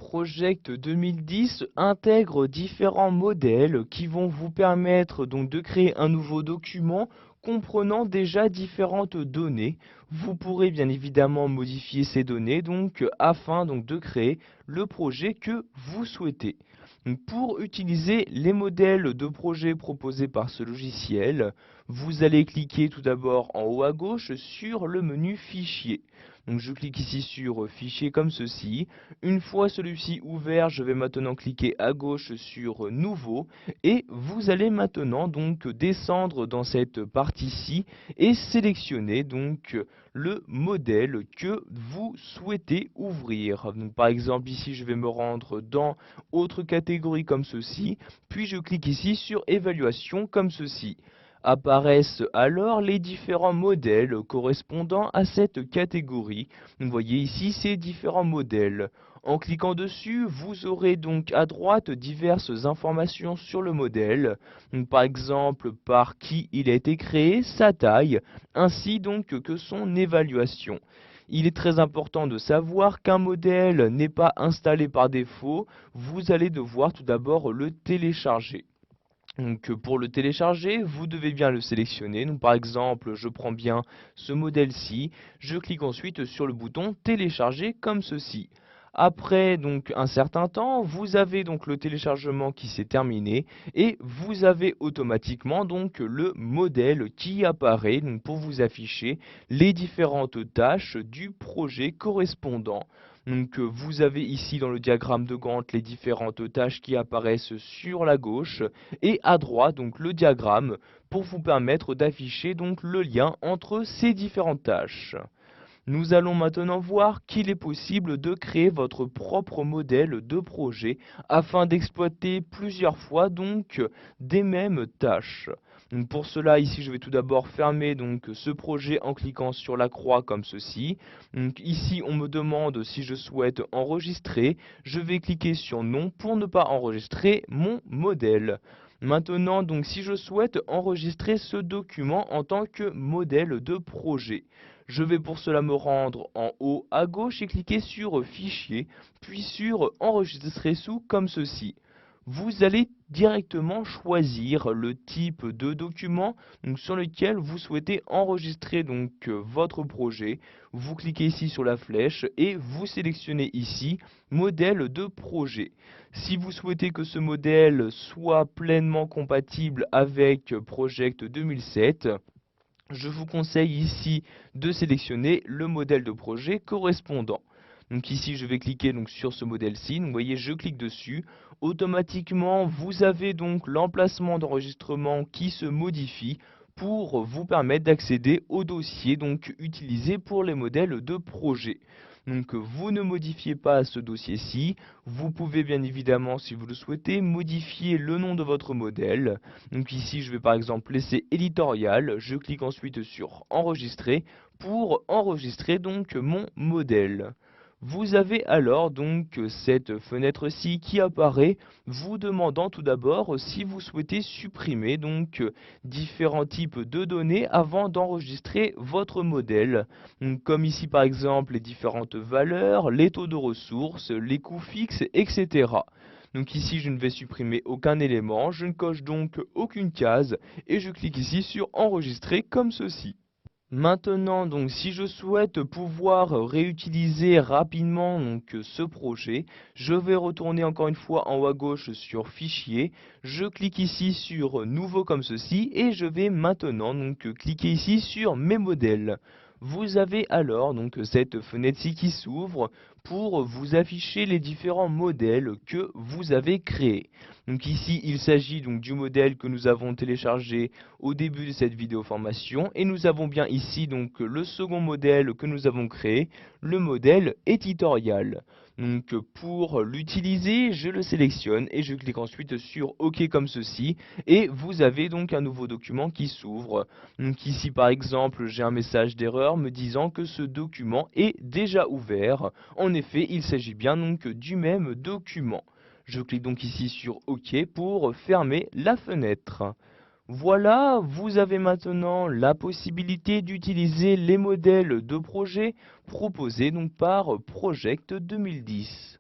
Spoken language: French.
Project 2010 intègre différents modèles qui vont vous permettre donc de créer un nouveau document comprenant déjà différentes données. Vous pourrez bien évidemment modifier ces données afin de créer le projet que vous souhaitez. Pour utiliser les modèles de projet proposés par ce logiciel, vous allez cliquer tout d'abord en haut à gauche sur le menu Fichier. Je clique ici sur Fichier comme ceci. Une fois celui-ci ouvert, je vais maintenant cliquer à gauche sur Nouveau et vous allez maintenant descendre dans cette partie-ci et sélectionner le modèle que vous souhaitez ouvrir. Par exemple, ici, je vais me rendre dans Autre catégorie comme ceci, puis je clique ici sur Évaluation comme ceci. Apparaissent alors les différents modèles correspondant à cette catégorie. Vous voyez ici ces différents modèles. En cliquant dessus, vous aurez donc à droite diverses informations sur le modèle, par exemple par qui il a été créé, sa taille, ainsi que son évaluation. Il est très important de savoir qu'un modèle n'est pas installé par défaut, vous allez devoir tout d'abord le télécharger. Pour le télécharger, vous devez bien le sélectionner. Par exemple, je prends bien ce modèle-ci, je clique ensuite sur le bouton télécharger comme ceci. Après un certain temps, vous avez le téléchargement qui s'est terminé et vous avez automatiquement le modèle qui apparaît pour vous afficher les différentes tâches du projet correspondant. Vous avez ici dans le diagramme de Gantt les différentes tâches qui apparaissent sur la gauche et à droite le diagramme pour vous permettre d'afficher le lien entre ces différentes tâches. Nous allons maintenant voir qu'il est possible de créer votre propre modèle de projet afin d'exploiter plusieurs fois des mêmes tâches. Pour cela, ici, je vais tout d'abord fermer ce projet en cliquant sur la croix comme ceci. Ici, on me demande si je souhaite enregistrer. Je vais cliquer sur non pour ne pas enregistrer mon modèle. Maintenant, si je souhaite enregistrer ce document en tant que modèle de projet, je vais pour cela me rendre en haut à gauche et cliquer sur Fichier, puis sur Enregistrer sous comme ceci. Vous allez directement choisir le type de document sur lequel vous souhaitez enregistrer votre projet. Vous cliquez ici sur la flèche et vous sélectionnez ici Modèle de projet. Si vous souhaitez que ce modèle soit pleinement compatible avec Project 2007, je vous conseille ici de sélectionner le modèle de projet correspondant. Ici, je vais cliquer sur ce modèle-ci. Vous voyez, je clique dessus. Automatiquement, vous avez l'emplacement d'enregistrement qui se modifie pour vous permettre d'accéder au dossier utilisé pour les modèles de projet. Vous ne modifiez pas ce dossier-ci. Vous pouvez bien évidemment, si vous le souhaitez, modifier le nom de votre modèle. Ici, je vais par exemple laisser éditorial. Je clique ensuite sur enregistrer pour enregistrer mon modèle. Vous avez alors cette fenêtre-ci qui apparaît, vous demandant tout d'abord si vous souhaitez supprimer différents types de données avant d'enregistrer votre modèle. Comme ici par exemple les différentes valeurs, les taux de ressources, les coûts fixes, etc. Ici je ne vais supprimer aucun élément, je ne coche aucune case et je clique ici sur enregistrer comme ceci. Maintenant, si je souhaite pouvoir réutiliser rapidement ce projet, je vais retourner encore une fois en haut à gauche sur Fichier. Je clique ici sur Nouveau comme ceci et je vais maintenant cliquer ici sur Mes modèles. Vous avez alors cette fenêtre-ci qui s'ouvre pour vous afficher les différents modèles que vous avez créés. Ici, il s'agit du modèle que nous avons téléchargé au début de cette vidéo formation et nous avons bien ici le second modèle que nous avons créé, le modèle éditorial. Pour l'utiliser, je le sélectionne et je clique ensuite sur OK comme ceci et vous avez un nouveau document qui s'ouvre. Ici par exemple, j'ai un message d'erreur me disant que ce document est déjà ouvert. En effet, il s'agit bien du même document. Je clique donc ici sur OK pour fermer la fenêtre. Voilà, vous avez maintenant la possibilité d'utiliser les modèles de projet proposés par Project 2010.